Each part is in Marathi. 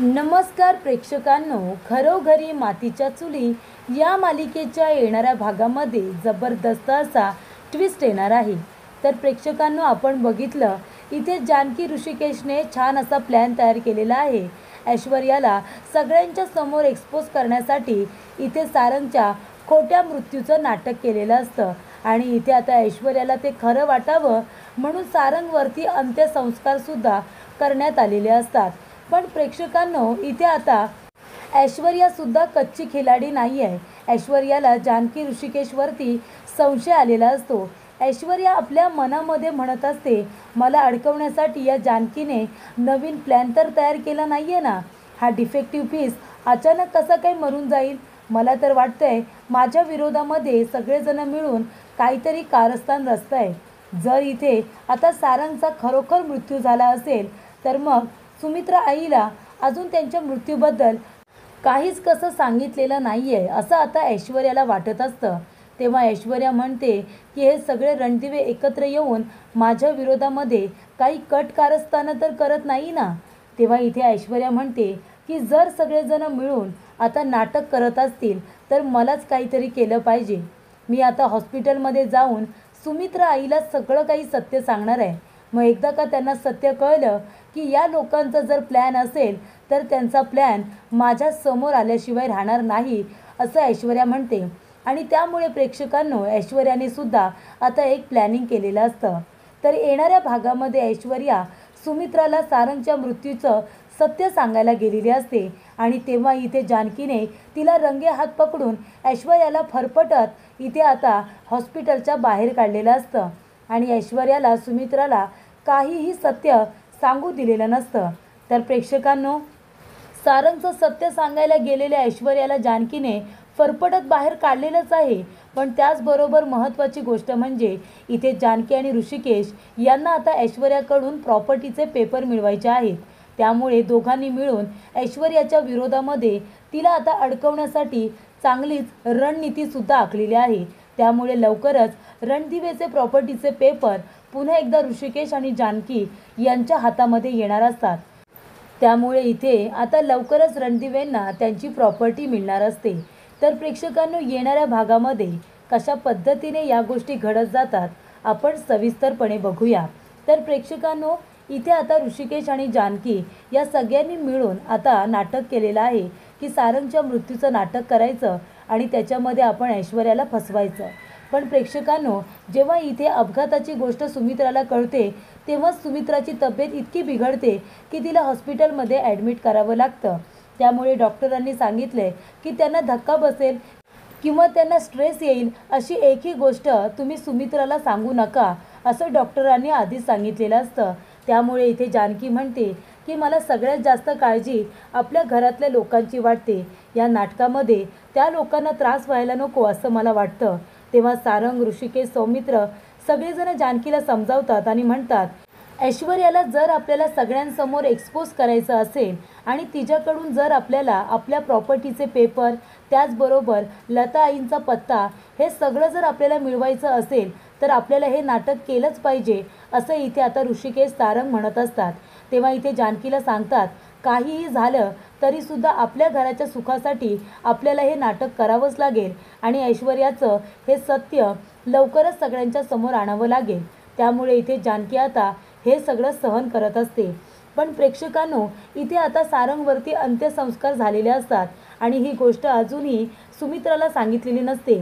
नमस्कार प्रेक्षकांनो, घरोघरी मातीच्या चुली या मालिकेच्या येणाऱ्या भागामध्ये जबरदस्त असा ट्विस्ट येणार आहे। तर प्रेक्षकांनो, आपण बघितलं इथे जानकी ऋषिकेशने छान असा प्लॅन तयार केलेला आहे। ऐश्वर्याला सगळ्यांच्या समोर एक्सपोज करण्यासाठी इथे सारंगच्या खोट्या मृत्यूचं नाटक केलेलं असतं आणि इथे आता ऐश्वर्याला ते खरं वाटावं म्हणून सारंगवरती अंत्यसंस्कारसुद्धा करण्यात आलेले असतात। पण प्रेक्षकांनो, इथे आता ऐश्वर्यासुद्धा कच्ची खिलाडी नाही आहे। ऐश्वर्याला जानकी ऋषिकेशवरती संशय आलेला असतो। ऐश्वर्या आपल्या मनामध्ये म्हणत असते, मला अडकवण्यासाठी या जानकीने नवीन प्लॅन तर तयार केला नाही आहे ना। हा डिफेक्टिव्ह पीस अचानक कसा काय मरून जाईल? मला तर वाटतंय माझ्या विरोधामध्ये सगळेजण मिळून काहीतरी कारस्थान रचतंय। जर इथे आता सारंगचा खरोखर मृत्यू झाला असेल तर मग सुमित्रा आईला अजून त्यांच्या मृत्यूबद्दल काहीच कसं सांगितलेलं नाही आहे असं आता ऐश्वर्याला वाटत असतं। तेव्हा ऐश्वर्या म्हणते की हे सगळे रणदिवे एकत्र येऊन माझ्या विरोधामध्ये काही कट कारस्थानं तर करत नाही ना। तेव्हा इथे ऐश्वर्या म्हणते की जर सगळेजण मिळून आता नाटक करत असतील तर मलाच काहीतरी केलं पाहिजे। मी आता हॉस्पिटलमध्ये जाऊन सुमित्रा आईला सगळं काही सत्य सांगणार आहे। मग एकदा का त्यांना सत्य कळलं की या लोकांचा जर प्लॅन असेल तर त्यांचा प्लॅन माझ्या समोर आल्याशिवाय राहणार नाही असं ऐश्वर्या म्हणते। आणि त्यामुळे प्रेक्षकांनो, ऐश्वर्याने सुद्धा आता एक प्लॅनिंग केलेलं असतं। तर येणाऱ्या भागामध्ये ऐश्वर्या सुमित्राला सारंगच्या मृत्यूचं सत्य सांगायला गेलेली असते आणि तेव्हा इथे जानकीने तिला रंगे हात पकडून ऐश्वर्याला फरफटत इथे आता हॉस्पिटलच्या बाहेर काढलेलं असतं आणि ऐश्वर्याला सुमित्राला काहीही सत्य सांगू दिलेलं नसतं। तर प्रेक्षकांनो, सारंगचं सत्य सांगायला गेलेल्या ऐश्वर्याला जानकीने फरफटत बाहेर काढलेलंच आहे। पण त्याचबरोबर महत्त्वाची गोष्ट म्हणजे इथे जानकी आणि ऋषिकेश यांना आता ऐश्वर्याकडून प्रॉपर्टीचे पेपर मिळवायचे आहेत। त्यामुळे दोघांनी मिळून ऐश्वर्याच्या विरोधामध्ये तिला आता अडकवण्यासाठी चांगलीच रणनीतीसुद्धा आखलेली आहे। त्यामुळे लवकरच रणदिवेचे प्रॉपर्टीचे पेपर पुन्हा एकदा ऋषिकेश आणि जानकी यांच्या हातामध्ये येणार असतात। त्यामुळे इथे आता लवकरच रणदिवेंना त्यांची प्रॉपर्टी मिळणार असते। तर प्रेक्षकांनो, येणाऱ्या भागामध्ये कशा पद्धतीने या गोष्टी घडत जातात आपण सविस्तरपणे बघूया। तर प्रेक्षकांनो, इथे आता ऋषिकेश आणि जानकी या सगळ्यांनी मिळून आता नाटक केलेलं आहे की सारंगच्या मृत्यूचं नाटक करायचं आणि त्याच्यामध्ये आपण ऐश्वर्याला फसवायचं। पण प्रेक्षकांनो, जेव्हा इथे अपघाताची गोष्ट सुमित्राला कळते तेव्हा सुमित्राची तब्येत इतकी बिघडते की तिला हॉस्पिटलमध्ये ॲडमिट करावं लागतं। त्यामुळे डॉक्टरांनी सांगितले की त्यांना धक्का बसेल किंवा त्यांना स्ट्रेस येईल अशी एकही गोष्ट तुम्ही सुमित्राला सांगू नका असं डॉक्टरांनी आधीच सांगितलेलं असतं। त्यामुळे इथे जानकी म्हणते की मला सगळ्यात जास्त काळजी आपल्या घरातल्या लोकांची वाटते। या नाटकामध्ये त्या लोकांना त्रास व्हायला नको असं मला वाटतं। तेव्हा सारंग, ऋषिकेश, सौमित्र सगळेजण जानकीला समजावतात आणि म्हणतात, ऐश्वर्याला जर आपल्याला सगळ्यांसमोर एक्सपोज करायचं असेल आणि तिच्याकडून जर आपल्याला आपल्या प्रॉपर्टीचे पेपर, त्याचबरोबर लता आईंचा पत्ता हे सगळं जर आपल्याला मिळवायचं असेल तर आपल्याला हे नाटक केलंच पाहिजे असं इथे आता ऋषिकेश, सारंग म्हणत असतात। तेव्हा इथे जानकीला सांगतात, काहीही झालं तरीसुद्धा आपल्या घराच्या सुखासाठी आपल्याला हे नाटक करावंच लागेल आणि ऐश्वर्याचं हे सत्य लवकरच सगळ्यांच्या समोर आणावं लागेल। त्यामुळे इथे जानकी आता हे सगळं सहन करत असते। पण प्रेक्षकांनो, इथे आता सारंगवरती अंत्यसंस्कार झालेले असतात आणि ही गोष्ट अजूनही सुमित्राला सांगितलेली नसते।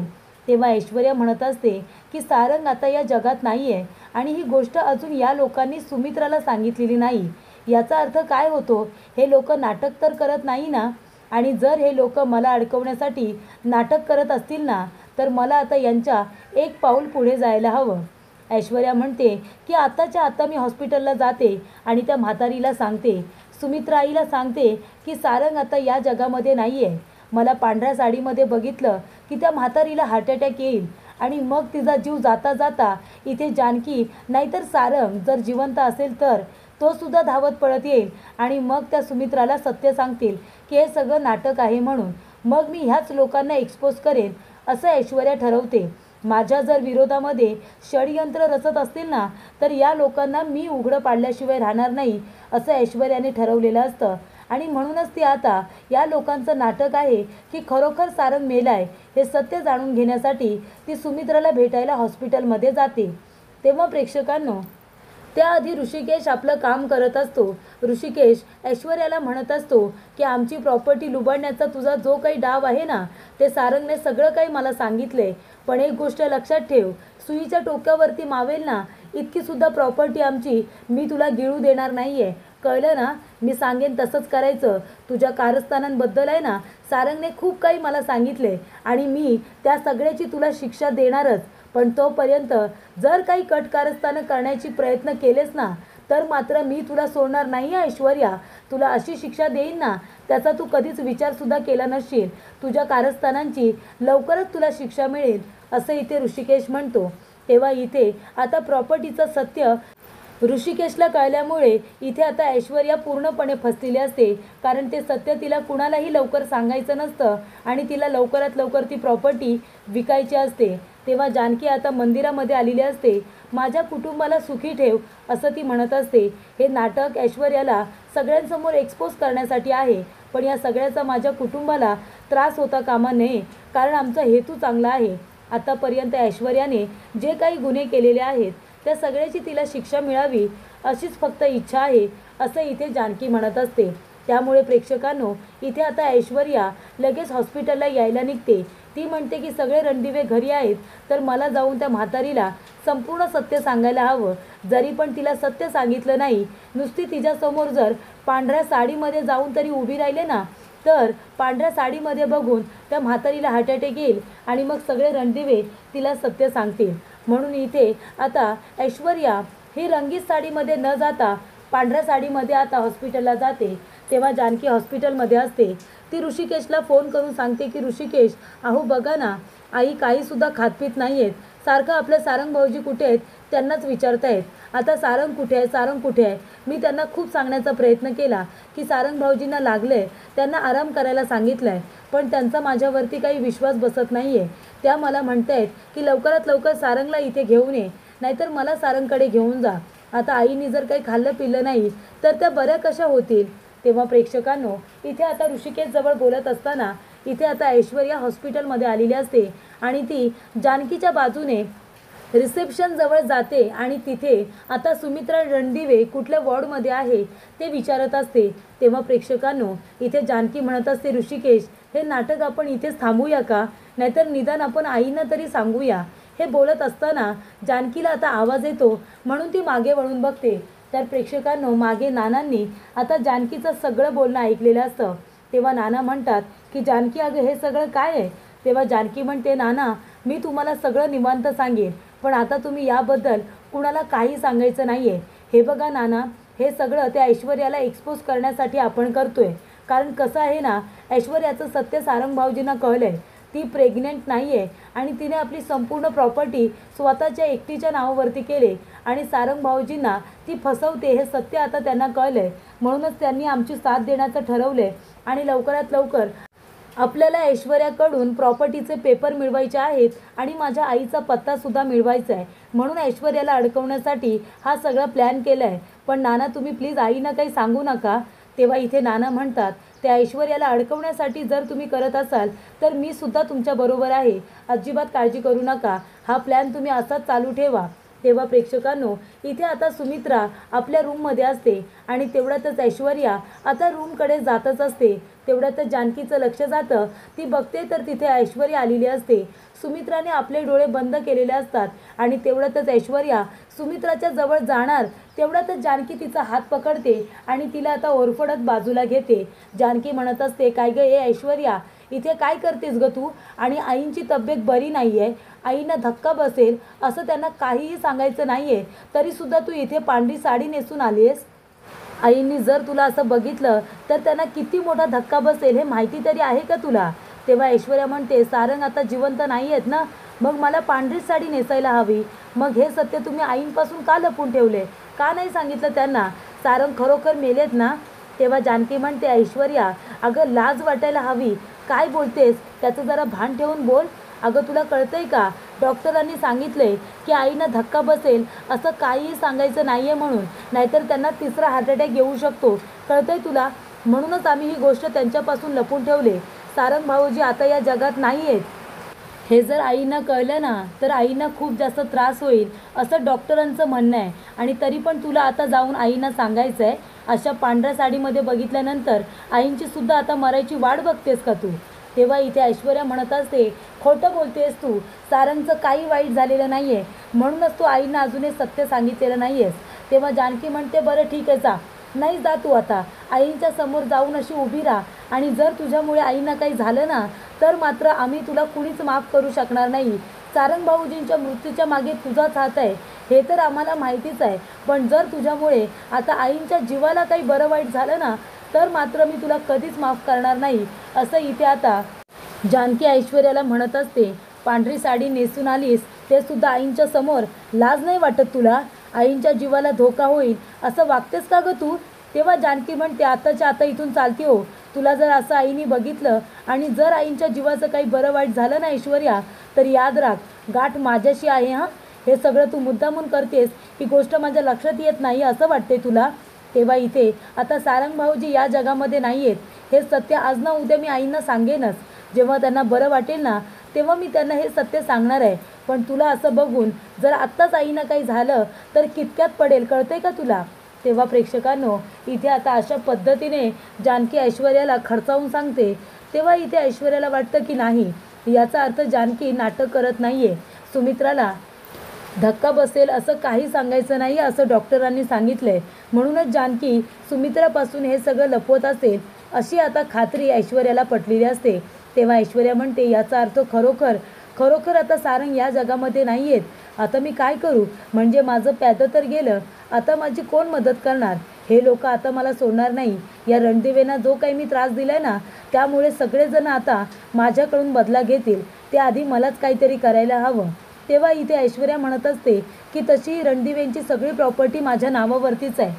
तेव्हा ऐश्वर्या म्हणत असते की सारंग आता या जगात नाही आहे आणि ही गोष्ट अजून या लोकांनी सुमित्राला सांगितलेली नाही। याचा अर्थ काय होतो? हे लोक नाटक तर करत नाही ना? आणि जर हे लोक मला अडकवण्यासाठी नाटक करत असतील ना तर मला आता यांच्या एक पाऊल पुढे जायला हवं। ऐश्वर्या म्हणते की आताच्या आता मी हॉस्पिटलला जाते आणि त्या म्हातारीला सांगते, सुमित्रा आईला सांगते की सारंग आता या जगामध्ये नाही आहे। मला पांढऱ्या साडीमध्ये बघितलं की त्या म्हातारीला हार्ट अटॅक येईल आणि मग तिचा जीव जाता जाता इथे जानकी नाहीतर सारंग जर जिवंत असेल तर तो सुद्धा धावत पळत येईल आणि मग त्या सुमित्राला सत्य सांगतील की हे सगळं नाटक आहे म्हणून। मग मी ह्याच लोकांना एक्सपोज करेन असं ऐश्वर्या ठरवते। माझ्या जर विरोधामध्ये षडयंत्र रचत असतील ना तर या लोकांना मी उघडं पाडल्याशिवाय राहणार नाही असं ऐश्वर्याने ठरवलेलं असतं। आणि म्हणूनच ती आता या लोकांचं नाटक आहे की खरोखर सारंग मेलाय हे सत्य जाणून घेण्यासाठी ती सुमित्राला भेटायला हॉस्पिटलमध्ये जाते। तेव्हा प्रेक्षकांनो, त्याआधी ऋषिकेश आपलं काम करत असतो। ऋषिकेश ऐश्वर्याला म्हणत असतो की आमची प्रॉपर्टी लुबाडण्याचा तुझा जो काही डाव आहे ना, ते सारंगने सगळं काही मला सांगितले। पण एक गोष्ट लक्षात ठेव, सुईच्या टोकावरती मावेल ना इतकी सुद्धा प्रॉपर्टी आमची मी तुला गिळू देणार नाहीये, कळलं ना? मी सांगेन तसंच करायचं। तुझ्या कारस्थानांबद्दल आहे ना, सारंगने खूप काही मला सांगितले आणि मी त्या सगळ्याची तुला शिक्षा देणारच। पण तोपर्यंत जर काही कट कारस्थानं करण्याची प्रयत्न केलेस ना, तर मात्र मी तुला सोडणार नाही ऐश्वर्या। तुला अशी शिक्षा देईन ना, त्याचा तू कधीच विचारसुद्धा केला नसशील। तुझ्या कारस्थानांची लवकरच तुला शिक्षा मिळेल, असं इथे ऋषिकेश म्हणतो। तेव्हा इथे आता प्रॉपर्टीचं सत्य ऋषिकेशला कळल्यामुळे इथे आता ऐश्वर्या पूर्णपणे फसलेली असते, कारण ते सत्य तिला कुणालाही लवकर सांगायचं नसतं आणि तिला लवकरात लवकर ती प्रॉपर्टी विकायची असते। तेव्हा जानकी आता मंदिरामध्ये आलेली असते। माझ्या कुटुंबाला सुखी ठेव असं ती म्हणत असते। हे नाटक ऐश्वर्याला सगळ्यांसमोर एक्सपोज करण्यासाठी आहे, पण या सगळ्याचा माझ्या कुटुंबाला त्रास होता कामा नये, कारण आमचा हेतू चांगला आहे। आतापर्यंत ऐश्वर्याने जे काही गुन्हे केलेले आहेत त्या सगळ्याची तिला शिक्षा मिळावी अशीच फक्त इच्छा आहे, असं इथे जानकी म्हणत असते। त्यामुळे प्रेक्षकांनो, इथे आता ऐश्वर्या लगेच हॉस्पिटलला यायला निघते। ती म्हणते की सगळे रणदिवे घरी आहेत, तर मला जाऊन त्या म्हातारीला संपूर्ण सत्य सांगायला हवं। जरी पण तिला सत्य सांगितलं नाही, नुसती तिच्यासमोर जर पांढऱ्या साडीमध्ये जाऊन तरी उभी राहिले ना, तर पांढऱ्या साडीमध्ये बघून त्या म्हातारीला हार्ट अटॅक येईल आणि मग सगळे रणदिवे तिला सत्य सांगतील। म्हणून इथे आता ऐश्वर्या ही रंगीत साडीमध्ये न जाता पांढऱ्या साडीमध्ये आता हॉस्पिटलला जाते। तेव्हा जानकी हॉस्पिटलमध्ये असते। ती ऋषिकेशला फोन करून सांगते की ऋषिकेश, अहो बघा ना, आई काहीसुद्धा खातपीत नाही आहेत, सारखं आपले सारंग भाऊजी कुठे आहेत त्यांनाच विचारतायत। आता सारंग कुठे आहे, सारंग कुठे आहे? मी त्यांना खूप सांगण्याचा प्रयत्न केला की सारंग भाऊजींना लागले, त्यांना आराम करायला सांगितलं आहे, पण त्यांचा माझ्यावरती काही विश्वास बसत नाही आहे। त्या मला म्हणतायत की लवकरात लवकर सारंगला इथे घेऊन ये, नाहीतर मला सारंगकडे घेऊन जा। आता आईने जर काही खाल्लं पिल्लं नाही तर त्या बऱ्या कशा होतील? तेव्हा प्रेक्षकांनो, इथे आता ऋषिकेश जवळ बोलत असताना इथे आता ऐश्वर्या हॉस्पिटलमध्ये आलेली असते आणि ती जानकीच्या बाजूने रिसेप्शन जवळ जाते आणि तिथे आता सुमित्रा रणदिवे कुठल्या वॉर्डमध्ये आहे ते विचारत असते। तेव्हा प्रेक्षकांनो, इथे जानकी म्हणत असते, ऋषिकेश, हे नाटक आपण इथेच थांबूया का? नाहीतर निदान आपण आईंना तरी सांगूया। हे बोलत असताना जानकीला आता आवाज येतो, म्हणून ती मागे वळून बघते। तर प्रेक्षकांनो, मागे नानांनी आता जानकीचं सगळं बोलणं ऐकलेलं असतं। तेव्हा नाना म्हणतात की जानकी, अगं हे सगळं काय आहे? तेव्हा जानकी म्हणते, नाना, मी तुम्हाला सगळं निवांत सांगेन, पण आता तुम्ही याबद्दल कुणाला काही सांगायचं नाही आहे। हे बघा नाना, हे सगळं त्या ऐश्वर्याला एक्सपोज करण्यासाठी आपण करतोय, कारण कसं आहे ना, ऐश्वर्याचं सत्य सारंग भाऊजींना कळलं आहे। ती प्रेग्नेंट नाही आहे आणि तिने आपली संपूर्ण प्रॉपर्टी स्वतःच्या एकटीच्या नावावरती केले आणि सारंग भाऊजींना ती फसवते हे सत्य आता त्यांना कळलं आहे। म्हणूनच त्यांनी आमची साथ देण्याचं ठरवलं आहे आणि लवकरात लवकर आपल्याला ऐश्वर्याकडून प्रॉपर्टीचे पेपर मिळवायचे आहेत आणि माझ्या आईचा पत्तासुद्धा मिळवायचा आहे। म्हणून ऐश्वर्याला अडकवण्यासाठी हा सगळा प्लॅन केला आहे। पण नाना, तुम्ही प्लीज आईना काही सांगू नका। तेव्हा इथे नाना म्हणतात, त्या ऐश्वर्याला अडकवण्यासाठी जर तुम्ही करत असाल तर मी सुद्धा तुमच्याबरोबर आहे, अजिबात काळजी करू नका। हा प्लॅन तुम्ही असाच चालू ठेवा। तेव्हा प्रेक्षकांनो, इथे आता सुमित्रा आपल्या रूममध्ये असते आणि तेवढ्यातच ऐश्वर्या आता रूमकडे जातच असते। तेवढ्यातच जानकीचं लक्ष जातं, ती बघते तर तिथे ऐश्वर्या आलेली असते। सुमित्राने आपले डोळे बंद केलेले असतात आणि तेवढ्यातच ऐश्वर्या सुमित्राच्या जवळ जाणार, तेवढ्यातच जानकी तिचा हात पकडते आणि तिला आता ओरफडत बाजूला घेते। जानकी म्हणत असते, काय गं ए ऐश्वर्या, इथे काय करतेस गं तू? आणि आईंची तब्येत बरी नाही आहे, आईंना धक्का बसेल असं त्यांना काहीही सांगायचं नाही आहे, तरीसुद्धा तू इथे पांढरी साडी नेसून आली आहेस। आईंनी जर तुला असं बघितलं तर त्यांना किती मोठा धक्का बसेल हे माहिती तरी आहे का तुला? तेव्हा ऐश्वर्या म्हणते, सारंग आता जिवंत नाही आहेत ना, मग मला पांढरीच साडी नेसायला हवी। मग हे सत्य तुम्ही आईंपासून का लपवून ठेवले? का नाही सांगितलं त्यांना? सारंग खरोखर मेलेत ना? तेव्हा जानकी म्हणते, ऐश्वर्या, अगं लाज वाटायला हवी, काय बोलतेस? त्याचं जरा भान ठेवून बोल। अगं तुला कळतंय का, डॉक्टरांनी सांगितलंय की आईना धक्का बसेल असं काहीही सांगायचं नाही आहे म्हणून, नाहीतर त्यांना तिसरा हार्ट अटॅक येऊ शकतो, कळतंय तुला? म्हणूनच आम्ही ही गोष्ट त्यांच्यापासून लपून ठेवले. सारंग भाऊजी आता या जगात नाही आहेत. हे जर आईंना कळलं ना तर आईंना खूप जास्त त्रास होईल असं डॉक्टरांचं म्हणणं आहे. आणि तरी पण तुला आता जाऊन आईंना सांगायचं आहे. अशा पांढऱ्या साडीमध्ये बघितल्यानंतर आईंची सुद्धा आता मरायची वाट बघतेस का तू? तेव्हा इथे ऐश्वर्या म्हणत असते, खोटं बोलतेस तू, सारंगचं काही वाईट झालेलं नाही आहे, म्हणूनच तू आईंना अजून हे सत्य सांगितलेलं नाही आहेस. तेव्हा जानकी म्हणते, बरं ठीक आहे जा, नाही जा तू आता, आईंच्या समोर जाऊन अशी उभी राहा. आणि जर तुझ्यामुळे आईंना काही झालं ना तर मात्र आम्ही तुला कुणीच माफ करू शकणार नाही. सारंग भाऊजींच्या मृत्यूच्या मागे तुझाच हात आहे हे तर आम्हाला माहितीच आहे, पण जर तुझ्यामुळे आता आईंच्या जीवाला काही बरं वाईट झालं ना तर मात्र मी तुला कधीच माफ करणार नाही, असं इथे आता जानकी ऐश्वर्याला म्हणत असते. पांढरी साडी नेसून आलीस ते सुद्धा आईंच्या समोर, लाज नाही वाटत तुला? आईंच्या जीवाला धोका होईल असं वागतेस का गं तू? तेव्हा जानकी म्हणते, आताच्या आता इथून चालती हो. तुला जर असं आईने बघितलं आणि जर आईंच्या जीवाचं काही बरं वाईट झालं ना ऐश्वर्या, तर याद राख, गाठ माझ्याशी आहे हां. हे सगळं तू मुद्दामून करतेस, ही गोष्ट माझ्या लक्षात येत नाही असं वाटते तुला? तेव्हा इथे आता सारंग भाऊजी या जगामध्ये नाही आहेत, हे सत्य आज ना उद्या मी आईंना सांगेनच. जेव्हा त्यांना बरं वाटेल ना तेव्हा मी त्यांना हे सत्य सांगणार आहे. पण तुला असं बघून जर आत्ताच आईंना काही झालं तर कितक्यात पडेल, कळते का तुला? तेव्हा प्रेक्षकांनो इथे आता अशा पद्धतीने जानकी ऐश्वर्याला खडसावून सांगते. तेव्हा इथे ऐश्वर्याला वाटतं की नाही, याचा अर्थ जानकी नाटक करत नाही आहे. सुमित्राला धक्का बसेल असं काही सांगायचं नाही असं डॉक्टरांनी सांगितलं आहे, म्हणूनच जानकी सुमित्रापासून हे सगळं लपवत असेल अशी आता खात्री ऐश्वर्याला पटलेली असते. तेव्हा ऐश्वर्या म्हणते, याचा अर्थ खरोखर आता सारंग या जगामध्ये नाही आहेत. आता मी काय करू? म्हणजे माझं प्यादं तर गेलं, आता माझी कोण मदत करणार? हे लोक आता मला सोडणार नाही. या रणदिवेंना जो काही मी त्रास दिला आहे ना त्यामुळे सगळेजण आता माझ्याकडून बदला घेतील. ते आधी मलाच काहीतरी करायला हवं. तेव्हा इथे ऐश्वर्या म्हणत असते की तशी रणदिवेंची सगळी प्रॉपर्टी माझ्या नावावरतीच आहे,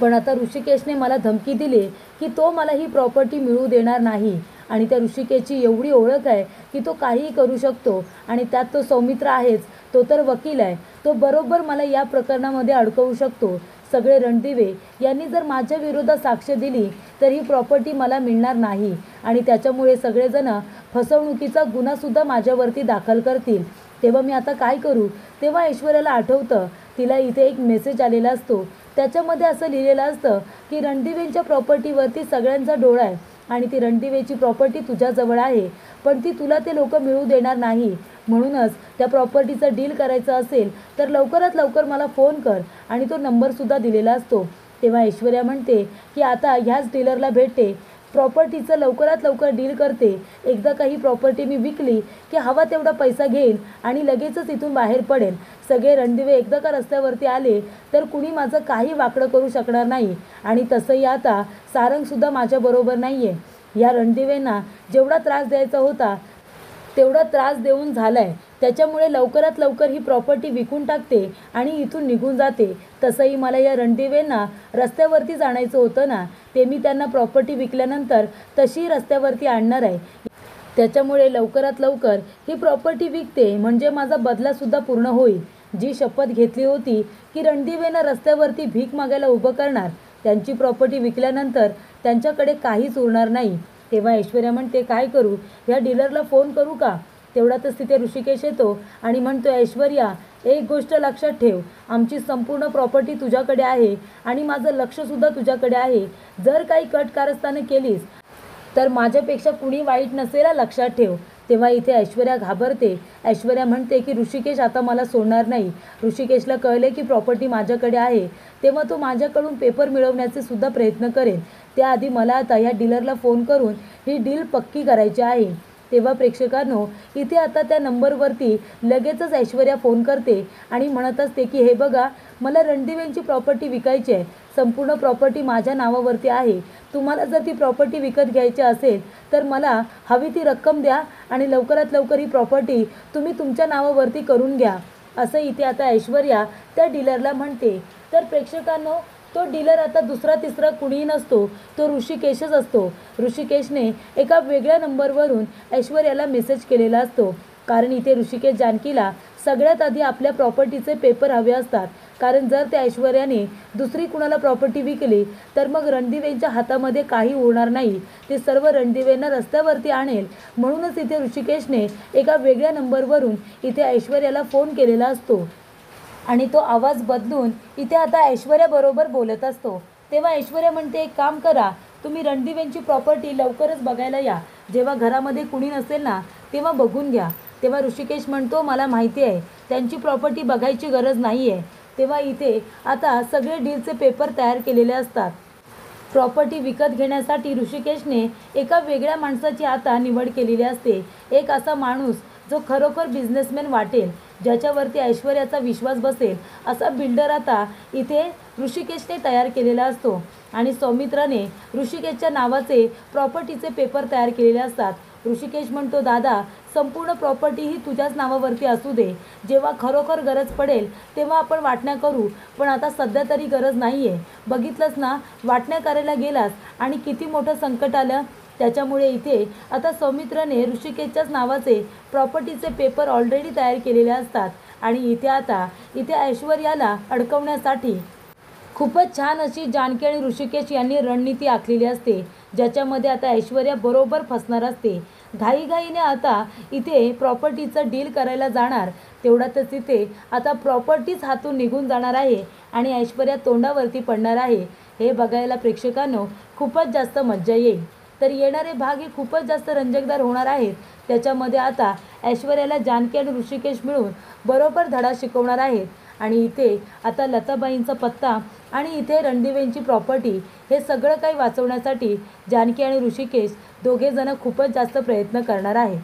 पण आता ऋषिकेशने मला धमकी दिली की तो मला ही प्रॉपर्टी मिळू देणार नाही. आणि त्या ऋषिकेशची एवढी ओळख आहे की तो काहीही करू शकतो. आणि त्यात तो सौमित्र आहेच, तो तर वकील आहे, तो बरोबर मला या प्रकरणामध्ये अडकवू शकतो. सगळे रणदिवे यांनी जर माझ्या विरोधात साक्ष दिली तर ही प्रॉपर्टी मला मिळणार नाही आणि त्याच्यामुळे सगळेजण फसवणुकीचा गुन्हासुद्धा माझ्यावरती दाखल करतील. तेव्हा मी आता काय करू? तेव्हा ऐश्वर्याला आठवतं तिला इथे एक मेसेज आलेला असतो. त्याच्यामध्ये असं लिहिलेलं असतं की रणदिवेंच्या प्रॉपर्टीवरती सगळ्यांचा डोळा आहे आणि ती रणदिवेची प्रॉपर्टी तुझ्याजवळ आहे, पण ती तुला ते लोक मिळू देणार नाही. म्हणूनच त्या प्रॉपर्टीचं डील करायचं असेल तर लवकरात लवकर मला फोन कर. आणि तो नंबरसुद्धा दिलेला असतो. तेव्हा ऐश्वर्या म्हणते की आता ह्याच डीलरला भेटते, प्रॉपर्टीचं लवकरात लवकर डील करते. एकदा काही प्रॉपर्टी मी विकली की हवा तेवढा पैसा घेईल आणि लगेचच इथून बाहेर पडेल. सगळे रणदिवे एकदा का रस्त्यावरती आले तर कुणी माझं काही वाकडं करू शकणार नाही. आणि तसंही आता सारंगसुद्धा माझ्याबरोबर नाही आहे. या रणदिवेंना जेवढा त्रास द्यायचा होता तेवढा त्रास देऊन झाला आहे, त्याच्यामुळे लवकरात लवकर ही प्रॉपर्टी विकून टाकते आणि इथून निघून जाते. तसंही मला या रणदिवेंना रस्त्यावरतीच आणायचं होतं ना, ते मी त्यांना प्रॉपर्टी विकल्यानंतर तशी रस्त्यावरती आणणार आहे. त्याच्यामुळे लवकरात लवकर ही प्रॉपर्टी विकते म्हणजे माझा बदलासुद्धा पूर्ण होईल. जी शपथ घेतली होती की रणदिवेंना रस्त्यावरती भीक मागायला उभं करणार, त्यांची प्रॉपर्टी विकल्यानंतर त्यांच्याकडे काहीच उरणार नाही. तेव्हा ऐश्वर्या म्हणते, काय करू? ह्या डीलरला फोन करू का? तेवढ्यातच तिथे ऋषिकेश येतो आणि म्हणतो, ऐश्वर्या एक गोष्ट लक्षात ठेव, आमची संपूर्ण प्रॉपर्टी तुझ्याकडे आहे आणि माझं लक्षसुद्धा तुझ्याकडे आहे. जर काही कट कारस्थानं केलीस तर माझ्यापेक्षा कुणी वाईट नसेल, लक्षात ठेव. तेव्हा इथे ऐश्वर्या घाबरते. ऐश्वर्या म्हणते की ऋषिकेश आता मला सोडणार नाही. ऋषिकेशला कळले की प्रॉपर्टी माझ्याकडे आहे तेव्हा तो माझ्याकडून पेपर मिळवण्याचे सुद्धा प्रयत्न करेल. त्याआधी मला आता या डीलरला फोन करून ही डील पक्की करायची आहे. तेव्हा प्रेक्षकांनो इथे आता त्या नंबरवरती लगेचच ऐश्वर्या फोन करते आणि म्हणत असते की हे बघा, मला रणदिवेंची प्रॉपर्टी विकायची आहे. संपूर्ण प्रॉपर्टी माझ्या नावावरती आहे. तुम्हाला जर ती प्रॉपर्टी विकत घ्यायची असेल तर मला हवी ती रक्कम द्या आणि लवकरात लवकर ही प्रॉपर्टी तुम्ही तुमच्या नावावरती करून घ्या, असं इथे आता ऐश्वर्या त्या डीलरला म्हणते. तर प्रेक्षकांनो तो डीलर आता दुसरा तिसरा कुणीही नसतो, तो ऋषिकेशच असतो. ऋषिकेशने एका वेगळ्या नंबरवरून ऐश्वर्याला मेसेज केलेला असतो, कारण इथे ऋषिकेश जानकीला सगळ्यात आधी आपल्या प्रॉपर्टीचे पेपर हवे असतात, कारण जर त्या ऐश्वर्याने दुसरी कुणाला प्रॉपर्टी विकली तर मग रणदिवेंच्या हातामध्ये काही होणार नाही, ते सर्व रणदिवेंना रस्त्यावरती आणेल. म्हणूनच इथे ऋषिकेशने एका वेगळ्या नंबरवरून इथे ऐश्वर्याला फोन केलेला असतो आणि तो आवाज बदलून इथे आता ऐश्वर्याबरोबर बोलत असतो. तेव्हा ऐश्वर्या म्हणते, एक काम करा, तुम्ही रणदिवेंची प्रॉपर्टी लवकरच बघायला या. जेव्हा घरामध्ये कुणी नसेल ना तेव्हा बघून घ्या. तेव्हा ऋषिकेश म्हणतो, मला माहिती आहे त्यांची प्रॉपर्टी बघायची गरज नाही आहे. तेव्हा इथे आता सगळे डीलचे पेपर तयार केलेले असतात. प्रॉपर्टी विकत घेण्यासाठी ऋषिकेशने एका वेगळ्या माणसाची आता निवड केलेली असते. एक असा माणूस जो खरोखर बिझनेसमॅन वाटेल, ज्याच्यावरती ऐश्वर्याचा विश्वास बसेल, असा बिल्डर आता इथे ऋषिकेशने तयार केलेला असतो. आणि सौमित्राने ऋषिकेशच्या नावाचे प्रॉपर्टीचे पेपर तयार केलेले असतात. ऋषिकेश म्हणतो, दादा, संपूर्ण प्रॉपर्टी ही तुझ्याच नावावरती असू दे. जेव्हा खरोखर गरज पडेल तेव्हा आपण वाटण्या करू, पण आता सध्या तरी गरज नाही आहे. बघितलंस ना, वाटण्या करायला गेलास आणि किती मोठं संकट आलं. त्याच्यामुळे इथे आता सौमित्राने ऋषिकेशच्याच नावाचे प्रॉपर्टीचे पेपर ऑलरेडी तयार केलेले असतात. आणि इथे ऐश्वर्याला अडकवण्यासाठी खूपच छान अशी जानकी आणि ऋषिकेश यांनी रणनीती आखलेली असते, ज्याच्यामध्ये आता ऐश्वर्या बरोबर फसणार असते. घाईघाईने आता इथे प्रॉपर्टीचं डील करायला जाणार, तेवढ्यातच इथे आता प्रॉपर्टीच हातून निघून जाणार आहे आणि ऐश्वर्या तोंडावरती पडणार आहे. हे बघायला प्रेक्षकांनो खूपच जास्त मज्जा येईल. तर येणारे भाग हे खूपच जास्त रंजकदार होणार आहेत. त्याच्यामध्ये आता ऐश्वर्याला जानकी आणि ऋषिकेश मिळून बरोबर धडा शिकवणार आहेत. आणि इथे आता लताबाईंचा पत्ता आणि इथे रणदिवेंची प्रॉपर्टी हे सगळं काही वाचवण्यासाठी जानकी आणि ऋषिकेश दोघेजण खूपच जास्त प्रयत्न करणार आहेत.